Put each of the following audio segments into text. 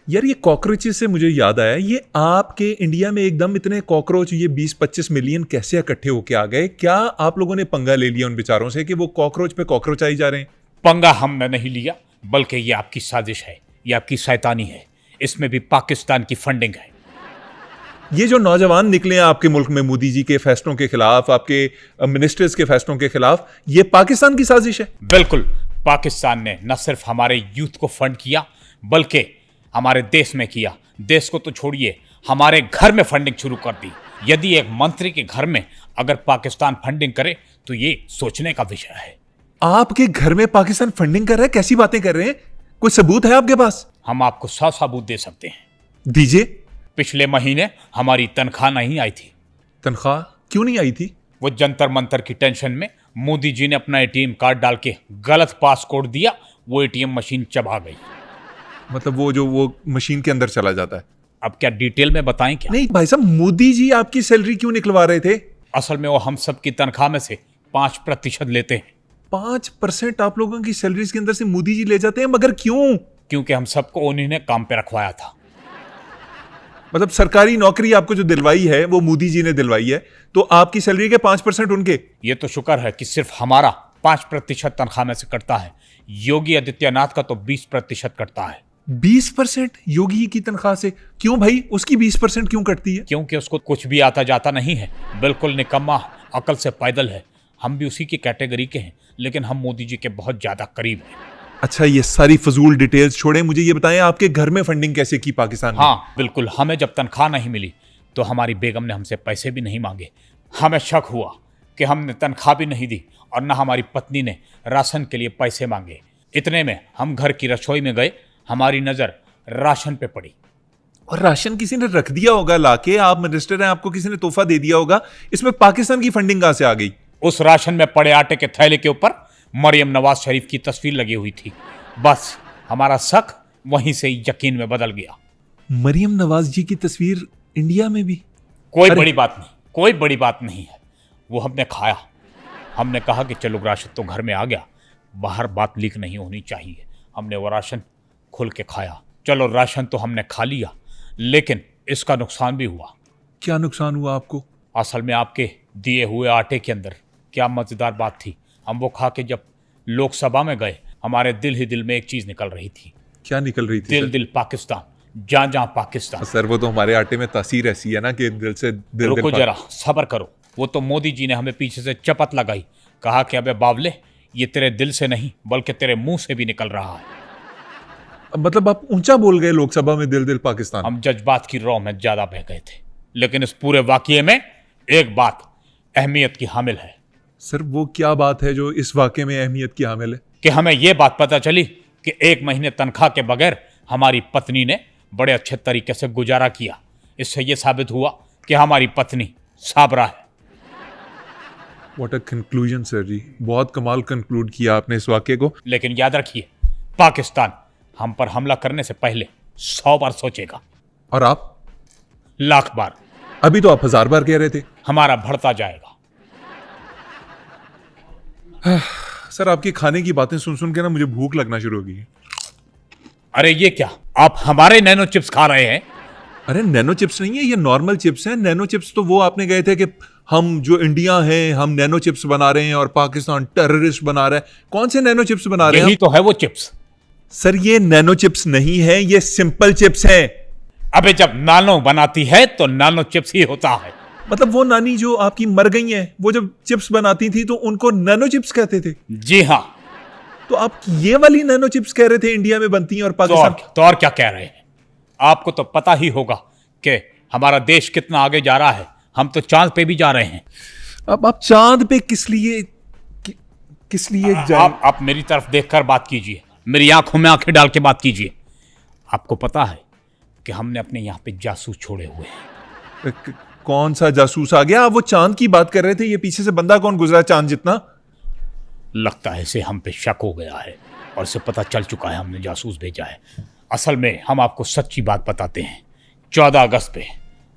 यार ये कॉकरोचेस से मुझे याद आया, ये आपके इंडिया में एकदम इतने कॉकरोच ये 20-25 मिलियन कैसे इकट्ठे होके आ गए? क्या आप लोगों ने पंगा ले लिया उन बेचारों से कि वो कॉकरोच पे कॉकरोच आई जा रहे हैं? पंगा हमने नहीं लिया, बल्कि ये आपकी साजिश है, ये आपकी शैतानी है। इसमें भी पाकिस्तान की फंडिंग है। ये जो नौजवान निकले हैं आपके मुल्क में मोदी जी के फैसलों के खिलाफ, आपके मिनिस्टर्स के फैसलों के खिलाफ, ये पाकिस्तान की साजिश है? बिल्कुल, पाकिस्तान ने न सिर्फ हमारे यूथ को फंड किया, बल्कि हमारे देश में किया। देश को तो छोड़िए, हमारे घर में फंडिंग शुरू कर दी। यदि एक मंत्री के घर में अगर पाकिस्तान फंडिंग करे तो ये सोचने का विषय है। आपके घर में पाकिस्तान फंडिंग कर रहा है? कैसी बातें कर रहे हैं? कोई सबूत है आपके पास? हम आपको 100 सबूत दे सकते हैं। दीजिए। पिछले महीने हमारी तनख्वाह नहीं आई थी। तनख्वाह क्यों नहीं आई थी? वो जंतर मंतर की टेंशन में मोदी जी ने अपना एटीएम कार्ड डाल के गलत पासकोड दिया, वो एटीएम मशीन चबा गई। मतलब वो मशीन के अंदर चला जाता है? अब क्या डिटेल में बताएं क्या? नहीं भाई साहब, मोदी जी आपकी सैलरी क्यों निकलवा रहे थे? असल में वो हम सब की तनख्वाह में से 5% लेते हैं। 5% आप लोगों की सैलरीज के अंदर से मोदी जी ले जाते हैं, मगर क्यों? क्योंकि हम सबको उन्हीं ने काम पे रखवाया था। मतलब सरकारी नौकरी आपको जो दिलवाई है वो मोदी जी ने दिलवाई है, तो आपकी सैलरी के 5% उनके? ये तो शुक्र है कि सिर्फ हमारा 5% तनख्वाह में से कटता है। योगी आदित्यनाथ का तो 20% कटता है। 20% योगी की तनख्वाह से? क्यों भाई, उसकी 20% क्यों कटती है? क्योंकि उसको कुछ भी आता जाता नहीं है, बिल्कुल निकम्मा, अकल से पैदल है। हम भी उसी की कैटेगरी के हैं, लेकिन हम मोदी जी के बहुत ज्यादा करीब हैं। अच्छा, ये सारी फजूल डिटेल्स छोड़ें, मुझे ये बताएं आपके घर में फंडिंग कैसे की पाकिस्तान ने? हाँ बिल्कुल, हमें जब तनख्वाह नहीं मिली तो हमारी बेगम ने हमसे पैसे भी नहीं मांगे। हमें शक हुआ कि हमने तनख्वाह भी नहीं दी और न हमारी पत्नी ने राशन के लिए पैसे मांगे। इतने में हम घर की रसोई में गए, हमारी नजर राशन पे पड़ी। और राशन किसी ने रख दिया होगा लाके, आप मिनिस्टर हैं, आपको किसी ने तोहफा दे दिया होगा। इसमें पाकिस्तान की फंडिंग कहां से आ गई? उस राशन में पड़े आटे के थैले के ऊपर मरियम नवाज शरीफ की तस्वीर लगी हुई थी। बस हमारा शक वहीं से यकीन में बदल गया। मरियम नवाज जी की तस्वीर इंडिया में भी? कोई बड़ी बात नहीं, कोई बड़ी बात नहीं है। वो हमने खाया। हमने कहा कि चलो राशन तो घर में आ गया, बाहर बात लीक नहीं होनी चाहिए। हमने वो राशन खुल के खाया। चलो राशन तो हमने खा लिया, लेकिन इसका नुकसान भी हुआ। क्या नुकसान हुआ आपको? असल में आपके दिए हुए आटे के अंदर क्या मजेदार बात थी। हम वो खा के जब लोकसभा में गए, हमारे दिल ही दिल में एक चीज निकल रही थी। क्या निकल रही थी? दिल दिल पाकिस्तान, जहां जहां पाकिस्तान। सर वो तो हमारे आटे में तासीर ऐसी है ना कि दिल से दिल रुको जरा, सब्र करो। वो तो मोदी जी ने हमें पीछे से चपत लगाई, कहा कि अबे बावले, ये तेरे दिल से नहीं बल्कि तेरे मुंह से भी निकल रहा है। मतलब आप ऊंचा बोल गए लोकसभा में, दिल दिल पाकिस्तान। हम जज्बात की रौ में ज्यादा बह गए थे, लेकिन इस पूरे वाकये में एक बात अहमियत की हामिल है। सर वो क्या बात है जो इस वाकये में अहमियत की हामिल है? कि हमें यह बात पता चली कि 1 महीने तनख्वाह के बगैर हमारी पत्नी ने बड़े अच्छे तरीके से गुजारा किया। इससे यह साबित हुआ कि हमारी पत्नी साबरा है। व्हाट अ कंक्लूजन सर जी, बहुत कमाल कंक्लूड किया आपने इस वाकये को। लेकिन याद रखिए, पाकिस्तान हम पर हमला करने से पहले 100 बार सोचेगा। और आप? लाख बार। अभी तो आप 1000 बार कह रहे थे। हमारा बढ़ता जाएगा। सर आपकी खाने की बातें सुन सुन के ना मुझे भूख लगना शुरू हो गई है। अरे ये क्या, आप हमारे नैनो चिप्स खा रहे हैं? अरे नैनो चिप्स नहीं है, ये नॉर्मल चिप्स हैं। नैनो चिप्स तो वो आपने गए थे कि हम जो इंडिया हैं हम नैनो चिप्स बना रहे हैं और पाकिस्तान टेररिस्ट बना रहा है। कौन से नैनो चिप्स बना रहे हैं? यही तो है वो चिप्स। सर ये नैनो चिप्स नहीं है, ये सिंपल चिप्स हैं। अबे जब नानो बनाती है तो नानो चिप्स ही होता है। मतलब वो नानी जो आपकी मर गई हैं, वो जब चिप्स बनाती थी तो उनको नैनो चिप्स कहते थे? जी हाँ। तो आप ये वाली नैनो चिप्स कह रहे थे इंडिया में बनती हैं और पाकिस्तान? तो और क्या कह रहे हैं? आपको तो पता ही होगा कि हमारा देश कितना आगे जा रहा है। हम तो चांद पे भी जा रहे हैं। अब आप चांद पे किस लिए आप मेरी तरफ देखकर बात कीजिए, मेरी आंखों में आंखें डाल के बात कीजिए। आपको पता है कि हमने अपने यहाँ पे जासूस छोड़े हुए हैं। कौन सा जासूस आ गया? आप वो चांद की बात कर रहे थे, ये पीछे से बंदा कौन गुजरा चांद जितना? लगता है इसे हम पे शक हो गया है और इसे पता चल चुका है हमने जासूस भेजा है। असल में हम आपको सच्ची बात बताते हैं। 14 अगस्त पे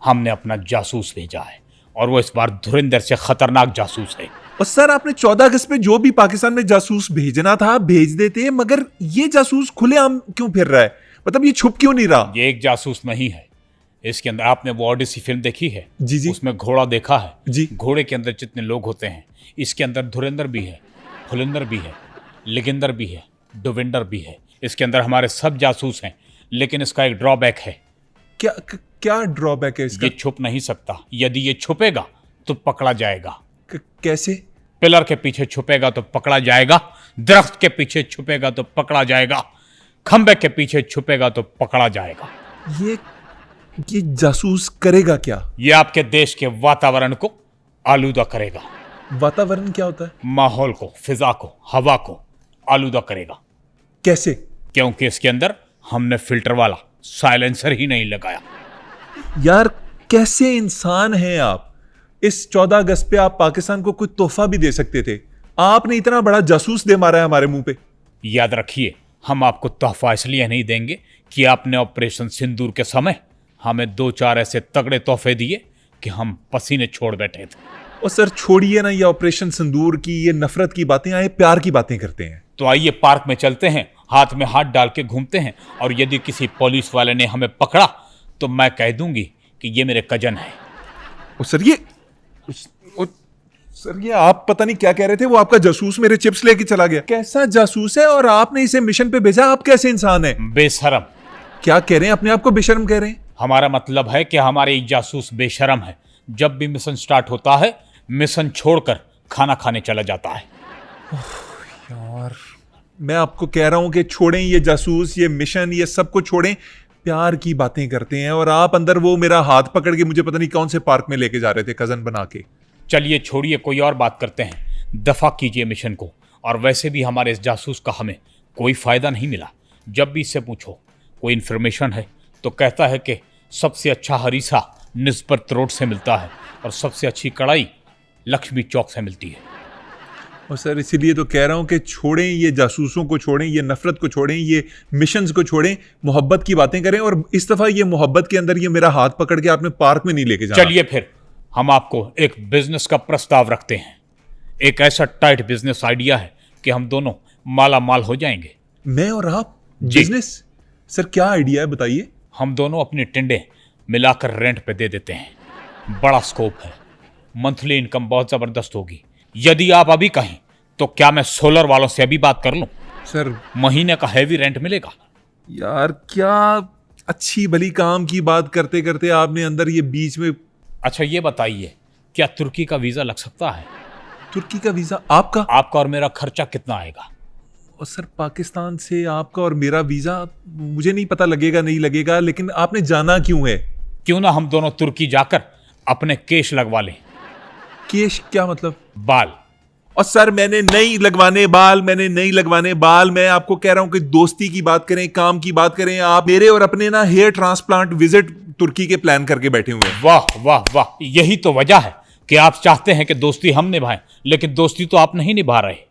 हमने अपना जासूस भेजा है और वो इस बार धुरंधर से खतरनाक जासूस है। और सर आपने 14 अगस्त पे जो भी पाकिस्तान में जासूस भेजना था भेज देते, मगर ये जासूस खुलेआम क्यों फिर रहा है? मतलब ये छुप क्यों नहीं रहा? ये एक जासूस नहीं है। इसके अंदर आपने वो ओडिसी फिल्म देखी है? जी जी उसमें घोड़ा देखा है? जी। घोड़े के अंदर जितने लोग होते हैं, इसके अंदर धुरंधर भी है, फुलिंदर भी है, लेगिंदर भी है, डोविंडर भी है। इसके अंदर हमारे सब जासूस हैं, लेकिन इसका एक ड्रॉबैक है। क्या ड्रॉबैक है इसका? ये छुप नहीं सकता। यदि ये छुपेगा तो पकड़ा जाएगा। कैसे? पिलर के पीछे छुपेगा तो पकड़ा जाएगा, दरख्त के पीछे छुपेगा तो पकड़ा जाएगा, खंबे के पीछे छुपेगा तो पकड़ा जाएगा। ये जासूस करेगा क्या? ये आपके देश के वातावरण को आलूदा करेगा। वातावरण क्या होता है? माहौल को, फिजा को, हवा को आलूदा करेगा। कैसे? क्योंकि इसके अंदर हमने फिल्टर वाला साइलेंसर ही नहीं लगाया। यार कैसे इंसान हैं आप? इस 14 अगस्त पे आप पाकिस्तान को कोई तोहफा भी दे सकते थे, आपने इतना बड़ा जासूस दे मारा है हमारे मुंह पे। याद रखिए, हम आपको तोहफा इसलिए नहीं देंगे कि आपने ऑपरेशन सिंदूर के समय हमें 2-4 ऐसे तगड़े तोहफे दिए कि हम पसीने छोड़ बैठे थे। और सर छोड़िए ना ये ऑपरेशन सिंदूर की, ये नफरत की बातें, आए प्यार की बातें करते हैं। तो आइए पार्क में चलते हैं, हाथ में हाथ डाल के घूमते हैं, और यदि किसी पुलिस वाले ने हमें पकड़ा तो मैं कह दूंगी कि ये मेरे कजन है। सर ये आप पता नहीं क्या कह रहे थे, वो आपका जासूस मेरे चिप्स लेके चला गया। कैसा जासूस है और आपने इसे मिशन पे भेजा? आप कैसे इंसान हैं? बेशरम। क्या कह रहे हैं? अपने आप को बेशर्म कह रहे हैं? हमारा मतलब है कि हमारे एक जासूस बेशरम है। जब भी मिशन स्टार्ट होता है, मिशन छोड़कर खाना खाने चला जाता है। यार मैं आपको कह रहा हूं कि छोड़ें ये जासूस, ये मिशन, ये सब कुछ छोड़ें। प्यार की बातें करते हैं और आप अंदर वो मेरा हाथ पकड़ के मुझे पता नहीं कौन से पार्क में लेके जा रहे थे कजन बना के। चलिए छोड़िए, कोई और बात करते हैं। दफा कीजिए मिशन को। और वैसे भी हमारे इस जासूस का हमें कोई फायदा नहीं मिला। जब भी इससे पूछो कोई इन्फॉर्मेशन है तो कहता है कि सबसे अच्छा हरीसा निस्बत रोड से मिलता है और सबसे अच्छी कढ़ाई लक्ष्मी चौक से मिलती है। और सर इसीलिए तो कह रहा हूं कि छोड़ें ये जासूसों को, छोड़ें ये नफरत को, छोड़ें ये मिशंस को, छोड़ें, मोहब्बत की बातें करें। और इस दफा ये मोहब्बत के अंदर ये मेरा हाथ पकड़ के आपने पार्क में नहीं लेके जाना। चलिए फिर हम आपको एक बिजनेस का प्रस्ताव रखते हैं। एक ऐसा टाइट बिजनेस आइडिया है कि हम दोनों माला माल हो जाएंगे। मैं और आप? जी। बिजनेस? सर क्या आइडिया है बताइए। हम दोनों अपनी टिंडे मिलाकर रेंट पे दे देते हैं। बड़ा स्कोप है, मंथली इनकम बहुत जबरदस्त होगी। यदि आप अभी कहें तो क्या मैं सोलर वालों से अभी बात कर लूं? सर महीने का हैवी रेंट मिलेगा। यार क्या अच्छी भली काम की बात करते करते आपने अंदर ये बीच में। अच्छा ये बताइए, क्या तुर्की का वीजा लग सकता है? तुर्की का वीजा? आपका और मेरा खर्चा कितना आएगा? और सर पाकिस्तान से आपका और मेरा वीजा मुझे नहीं पता लगेगा नहीं लगेगा, लेकिन आपने जाना क्यों है? क्यों ना हम दोनों तुर्की जाकर अपने केश लगवा लें। केश क्या मतलब? बाल। और सर मैंने नहीं लगवाने बाल, मैं आपको कह रहा हूं कि दोस्ती की बात करें, काम की बात करें। आप मेरे और अपने ना हेयर ट्रांसप्लांट विजिट तुर्की के प्लान करके बैठे हुए हैं। वाह वाह वाह, यही तो वजह है कि आप चाहते हैं कि दोस्ती हम निभाएं, लेकिन दोस्ती तो आप नहीं निभा रहे।